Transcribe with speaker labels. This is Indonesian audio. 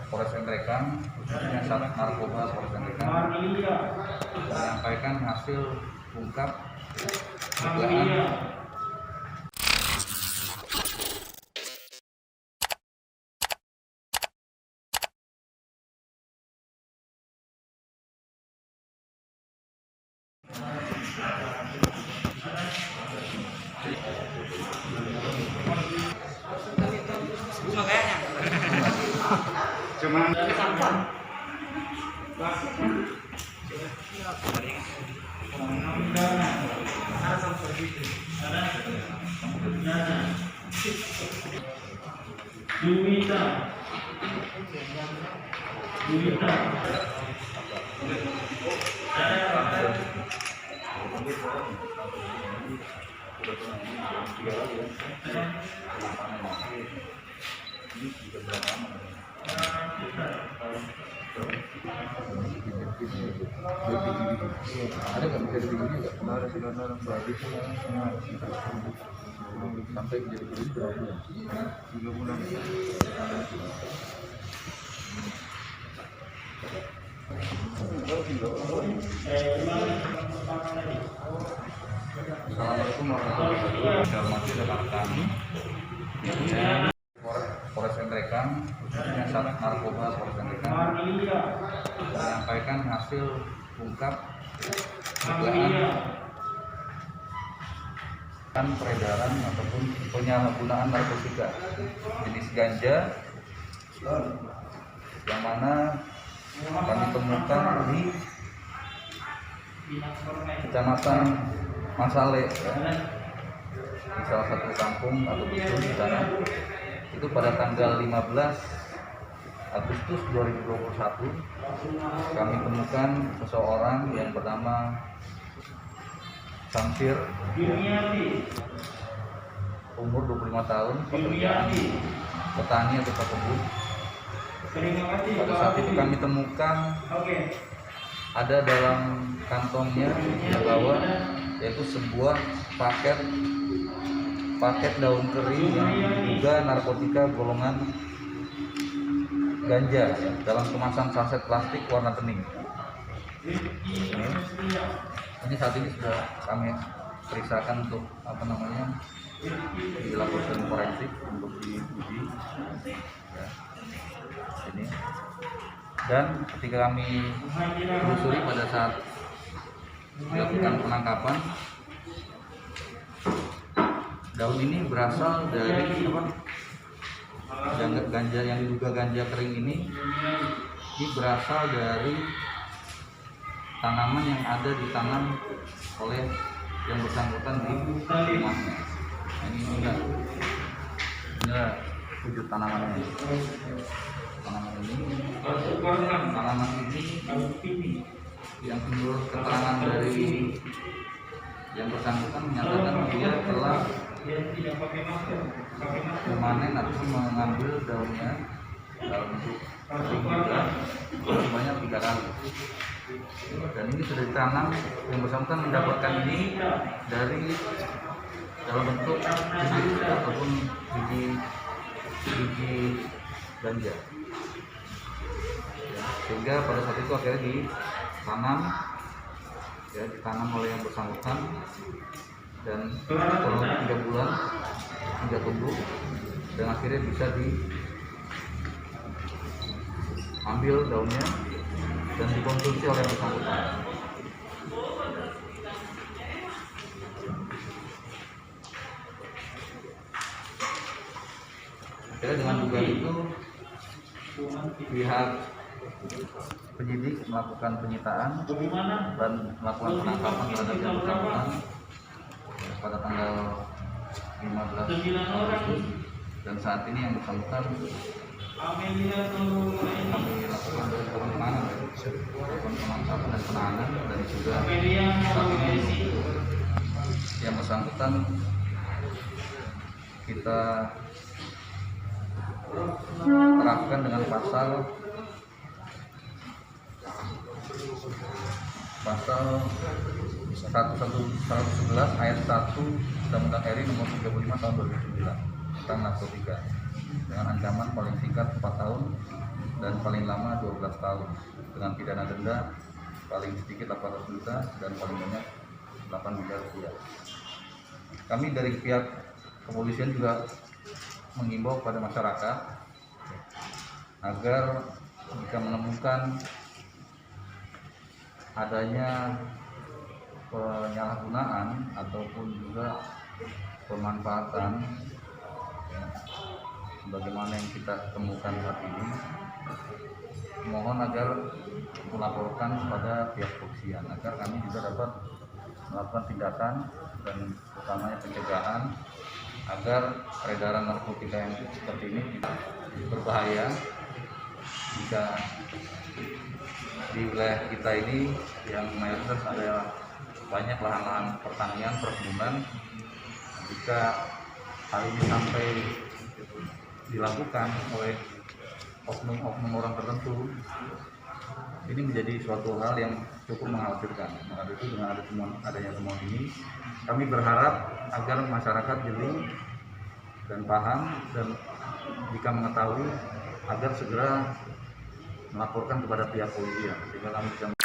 Speaker 1: Polres Ngerekan, khususnya Sat Narkoba Polres Ngerekan, menyampaikan hasil ungkap dugaan
Speaker 2: cuman
Speaker 1: ada nggak bisa dibeli nggak? Sampai jadi beli berapa bulan? 3 bulan. Assalamualaikum warahmatullahi wabarakatuh. Saya hormati rekan-rekan Polres Ngerekan, khususnya Sat Narkoba Polres Ngerekan, menyampaikan hasil ungkap dugaan peredaran ataupun penyalahgunaan narkotika jenis ganja yang mana kami temukan di Kecamatan Masale, ya, di salah satu kampung atau dusun di sana. Itu pada tanggal 15 Agustus 2021 kami temukan seseorang yang bernama Samsir, umur 25 tahun, pekerjaan petani atau pekebun. Pada saat itu kami temukan ada dalam kantongnya yang bawa yaitu sebuah paket daun kering yang diduga narkotika golongan ganja, ya, dalam kemasan saset plastik warna bening. Ini saat ini sudah kami periksakan untuk dilakukan forensik untuk diuji, ya, ini. Dan ketika kami telusuri pada saat dilakukan penangkapan, daun ini berasal dari ganja yang diduga ganja kering ini berasal dari tanaman yang ada ditanam oleh yang bersangkutan di rumahnya. Ini enggak wujud tanaman ini yang menurut keterangan dari yang bersangkutan menyatakan dia telah memanen atau mengambil daunnya dalam bentuk sebanyak 3 kali, dan ini sudah ditanam. Yang bersangkutan mendapatkan ini dari dalam bentuk bibit ataupun biji ganja, ya, sehingga pada saat itu akhirnya ditanam oleh yang bersangkutan, dan kurang lebih 3 bulan hingga tumbuh, dan akhirnya bisa diambil daunnya dan dikonsumsi oleh yang bersangkutan. Akhirnya dengan dugaan itu pihak penyidik melakukan penyitaan dan melakukan penangkapan terhadap yang bersangkutan pada tanggal 15 Agustus, dan saat ini yang bersangkutan kami lakukan penangkapan dan penahanan, dan juga saat ini yang bersangkutan kita terapkan dengan pasal 111 ayat 1 Undang-Undang RI nomor 35 tahun 2009 tentang narkotika dengan ancaman paling singkat 4 tahun dan dan paling lama 12 tahun dengan pidana denda paling sedikit 800 juta dan paling banyak 8 miliar rupiah. Kami dari pihak kepolisian juga mengimbau kepada masyarakat agar jika menemukan adanya penyalahgunaan ataupun juga pemanfaatan sebagaimana yang kita temukan saat ini, mohon agar melaporkan kepada pihak kepolisian agar kami juga dapat melakukan tindakan dan utamanya pencegahan agar peredaran narkotika yang seperti ini tidak berbahaya jika di wilayah kita ini yang mayoritas ada banyak lahan-lahan pertanian, perkebunan. Jika hal ini sampai dilakukan oleh oknum-oknum orang tertentu, ini menjadi suatu hal yang cukup mengkhawatirkan. Maka itu dengan adanya temuan ini, kami berharap agar masyarakat jeli dan paham, dan jika mengetahui agar segera melaporkan kepada pihak polisi sehingga kami bisa